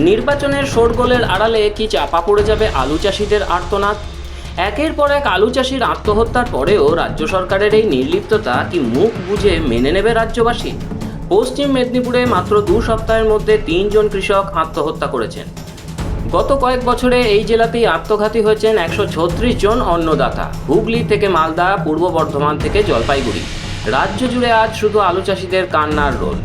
নির্বাচনের শোরগোলের আড়ালে কি চাপা পড়ে যাবে আলু চাষিদের আর্তনাদ? একের পর এক আলু চাষির আত্মহত্যার পরেও রাজ্য সরকারের এই নির্লিপ্ততা কি মুখ বুজে মেনে নেবে রাজ্যবাসী? পশ্চিম মেদিনীপুরে মাত্র 2 সপ্তাহের মধ্যে 3 জন কৃষক আত্মহত্যা করেছেন। গত কয়েক বছরে এই জেলাতেই আত্মঘাতী হয়েছেন 136 জন অন্নদাতা। হুগলি থেকে মালদা, পূর্ব বর্ধমান থেকে জলপাইগুড়ি, রাজ্য জুড়ে আজ শুধু আলু চাষিদের কান্নার রোল।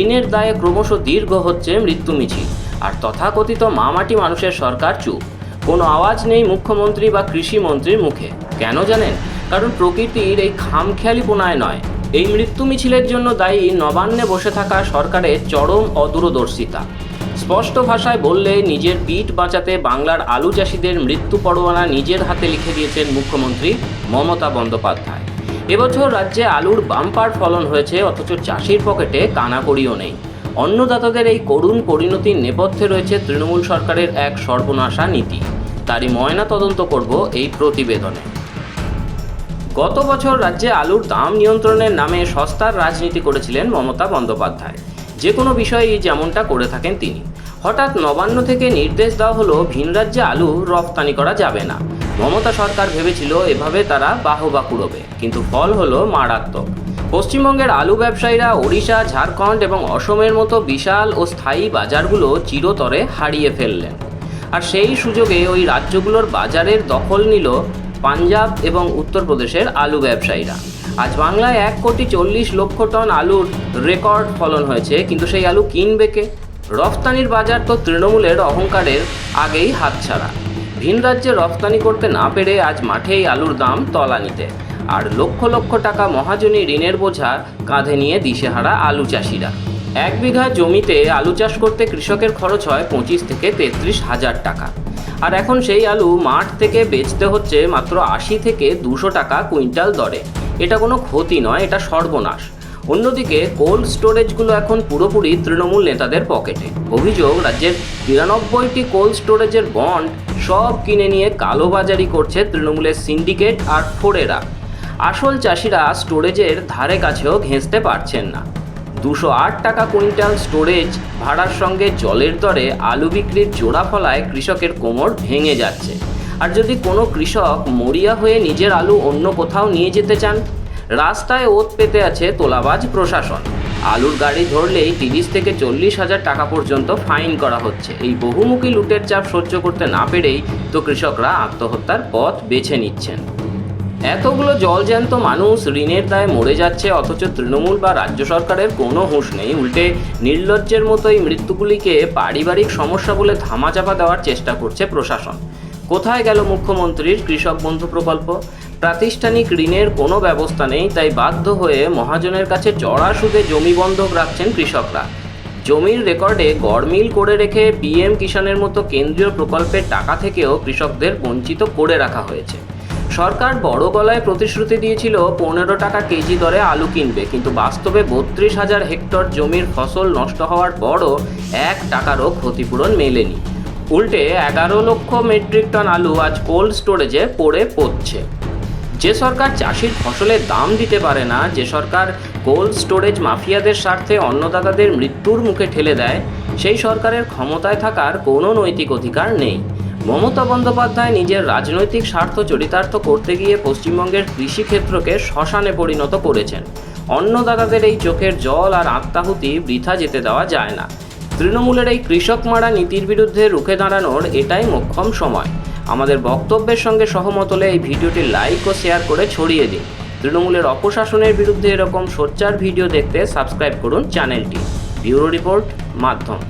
ঋণের দায়ে ক্রমশ দীর্ঘ হচ্ছে মৃত্যু মিছিল, আর তথাকথিত মামাটি মানুষের সরকার চুপ। কোনো আওয়াজ নেই মুখ্যমন্ত্রী বা কৃষিমন্ত্রীর মুখে। কেন জানেন? কারণ প্রকৃতির এই খামখেয়ালিপনায় নয়, এই মৃত্যু মিছিলের জন্য দায়ী নবান্নে বসে থাকা সরকারের চরম অদূরদর্শিতা। স্পষ্ট ভাষায় বললে, নিজের পিঠ বাঁচাতে বাংলার আলু চাষিদের মৃত্যু পরোয়ানা নিজের হাতে লিখে দিয়েছেন মুখ্যমন্ত্রী মমতা বন্দ্যোপাধ্যায়। এবছর রাজ্যে আলুর বাম্পার ফলন হয়েছে, অথচ চাষির পকেটে কানাকড়িও নেই। অন্নদাতাদের এই করুণ পরিণতির নেপথ্যে রয়েছে তৃণমূল সরকারের এক সর্বনাশা নীতি। তারই ময়না তদন্ত করব এই প্রতিবেদনে। গত বছর রাজ্যে আলুর দাম নিয়ন্ত্রণের নামে সস্তার রাজনীতি করেছিলেন মমতা বন্দ্যোপাধ্যায়। যে কোনো বিষয়েই যেমনটা করে থাকেন তিনি। হঠাৎ নবান্ন থেকে নির্দেশ দেওয়া হলো ভিন রাজ্যে আলু রপ্তানি করা যাবে না। মমতা সরকার ভেবেছিল এভাবে তারা বাহবা কুড়োবে, কিন্তু ফল হলো মারাত্মক। পশ্চিমবঙ্গের আলু ব্যবসায়ীরা ওড়িশা, ঝাড়খণ্ড এবং অসমের মতো বিশাল ও স্থায়ী বাজারগুলো চিরতরে হারিয়ে ফেললেন। আর সেই সুযোগে ওই রাজ্যগুলোর বাজারের দখল নিল পাঞ্জাব এবং উত্তরপ্রদেশের আলু ব্যবসায়ীরা। আজ বাংলায় 1,40,00,000 টন আলুর রেকর্ড ফলন হয়েছে, কিন্তু সেই আলু কিনবে কে? রফতানির বাজার তো তৃণমূলের অহংকারের আগেই হাতছাড়া। ভিন রাজ্যে রফতানি করতে না পেরে আজ মাঠেই আলুর দাম তলানিতে, আর লক্ষ লক্ষ টাকা মহাজনী ঋণের বোঝা কাঁধে নিয়ে দিশেহারা আলু চাষিরা। 1 বিঘা জমিতে আলু চাষ করতে কৃষকের খরচ হয় 25 থেকে 33,000 টাকা। আর এখন সেই আলু মাঠ থেকে বেচতে হচ্ছে মাত্র 80 থেকে 200 টাকা কুইন্টাল দরে। এটা কোনো ক্ষতি নয়, এটা সর্বনাশ। অন্যদিকে কোল্ড স্টোরেজগুলো এখন পুরোপুরি তৃণমূল নেতাদের পকেটে। অভিযোগ, রাজ্যের 93টি কোল্ড স্টোরেজের বন্ড সব কিনে নিয়ে কালোবাজারি করছে তৃণমূলের সিন্ডিকেট আর ফোরেরা। আসল চাষিরা স্টোরেজের ধারে কাছেও ঘেঁষতে পারছেন না। 208 টাকা কুইন্টাল স্টোরেজ ভাড়ার সঙ্গে জলের দরে আলু বিক্রির জোড়া ফলায় কৃষকের কোমর ভেঙে যাচ্ছে। আর যদি কোনো কৃষক মরিয়া হয়ে নিজের আলু অন্য কোথাও নিয়ে যেতে চান, রাস্তায় ওত পেতে আছে তোলাবাজ প্রশাসন। আলুর গাড়ি ধরলেই 30 থেকে 40,000 টাকা পর্যন্ত ফাইন করা হচ্ছে। এই বহুমুখী লুটের চাপ সহ্য করতে না পেরেই তো কৃষকরা আত্মহত্যার পথ বেছে নিচ্ছেন। এতগুলো জলজ্যান্ত মানুষ ঋণের দায়ে মরে যাচ্ছে, অথচ তৃণমূল বা রাজ্য সরকারের কোনো হুঁশ নেই। উল্টে নির্লজ্জের মতো এই মৃত্যুগুলিকে পারিবারিক সমস্যা বলে ধামাচাপা দেওয়ার চেষ্টা করছে প্রশাসন। কোথায় গেল মুখ্যমন্ত্রীর কৃষক বন্ধু প্রকল্প? প্রাতিষ্ঠানিক ঋণের কোনো ব্যবস্থা নেই, তাই বাধ্য হয়ে মহাজনের কাছে চড়া সুদে জমি বন্ধক রাখছেন কৃষকরা। জমির রেকর্ডে গড়মিল করে রেখে পিএম কিষাণের মতো কেন্দ্রীয় প্রকল্পের টাকা থেকেও কৃষকদের বঞ্চিত করে রাখা হয়েছে। সরকার বড় গলায় প্রতিশ্রুতি দিয়েছিল 15 টাকা কেজি দরে আলু কিনবে, কিন্তু বাস্তবে 32,000 হেক্টর জমির ফসল নষ্ট হওয়ার পরও 1 টাকারও ক্ষতিপূরণ মেলেনি। উল্টে 11 লক্ষ মেট্রিক টন আলু আজ কোল্ড স্টোরেজে পড়ে পড়ছে। যে সরকার চাষির ফসলের দাম দিতে পারে না, যে সরকার কোল্ড স্টোরেজ মাফিয়াদের স্বার্থে অন্নদাতাদের মৃত্যুর মুখে ঠেলে দেয়, সেই সরকারের ক্ষমতায় থাকার কোনো নৈতিক অধিকার নেই। মমতা বন্দ্যোপাধ্যায় নিজের রাজনৈতিক স্বার্থ চরিতার্থ করতে গিয়ে পশ্চিমবঙ্গের কৃষিক্ষেত্রকে শ্মশানে পরিণত করেছেন। অন্নদাতাদের এই চোখের জল আর আত্মাহুতি বৃথা যেতে দেওয়া যায় না। তৃণমূলের এই কৃষক মারা নীতির বিরুদ্ধে রুখে দাঁড়ানোর এটাই মোক্ষম সময়। আমাদের বক্তব্যের সঙ্গে সহমত হলে এই ভিডিওটি লাইক ও শেয়ার করে ছড়িয়ে দিন। তৃণমূলের অপশাসনের বিরুদ্ধে এরকম সোচ্চার ভিডিও দেখতে সাবস্ক্রাইব করুন চ্যানেলটি। ব্যুরো রিপোর্ট, মাধ্যম।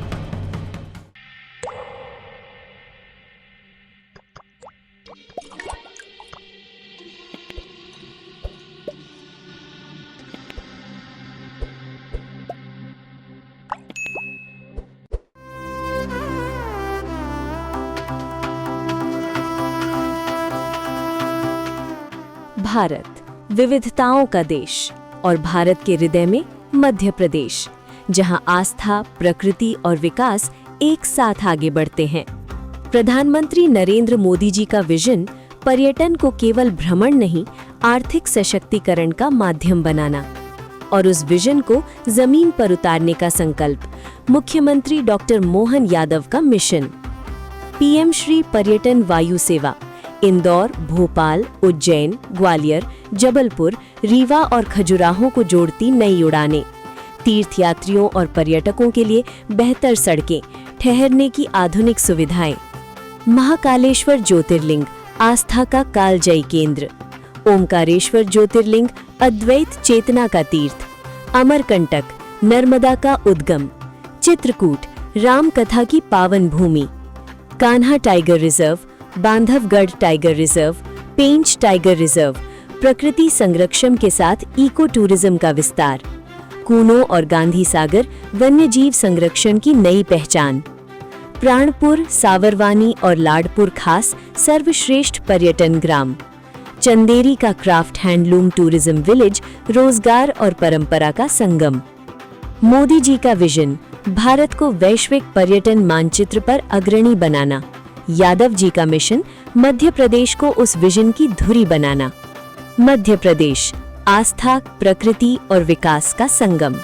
भारत विविधताओं का देश और भारत के हृदय में मध्य प्रदेश, जहां आस्था, प्रकृति और विकास एक साथ आगे बढ़ते हैं। प्रधानमंत्री नरेंद्र मोदी जी का विजन पर्यटन को केवल भ्रमण नहीं, आर्थिक सशक्तिकरण का माध्यम बनाना, और उस विजन को जमीन पर उतारने का संकल्प मुख्यमंत्री डॉक्टर मोहन यादव का मिशन। पीएम श्री पर्यटन वायु सेवा इंदौर, भोपाल, उज्जैन, ग्वालियर, जबलपुर, रीवा और खजुराहो को जोड़ती नई उड़ानें। तीर्थयात्रियों और पर्यटकों के लिए बेहतर सड़कें, ठहरने की आधुनिक सुविधाएं। महाकालेश्वर ज्योतिर्लिंग आस्था का कालजयी केंद्र। ओमकारेश्वर ज्योतिर्लिंग अद्वैत चेतना का तीर्थ। अमरकंटक नर्मदा का उद्गम। चित्रकूट राम कथा की पावन भूमि। Kanha tiger reserve, Bandhavgarh tiger reserve, Pench tiger reserve, प्रकृति संरक्षण के साथ इको टूरिज्म का विस्तार। कूनो और गांधी सागर वन्यजीव संरक्षण की नई पहचान। प्राणपुर, सावरवानी और लाडपुर खास सर्वश्रेष्ठ पर्यटन ग्राम। चंदेरी का क्राफ्ट हैंडलूम टूरिज्म विलेज रोजगार और परंपरा का संगम। मोदी जी का विजन भारत को वैश्विक पर्यटन मानचित्र पर अग्रणी बनाना। यादव जी का मिशन मध्य प्रदेश को उस विजन की धुरी बनाना। मध्य प्रदेश आस्था, प्रकृति और विकास का संगम।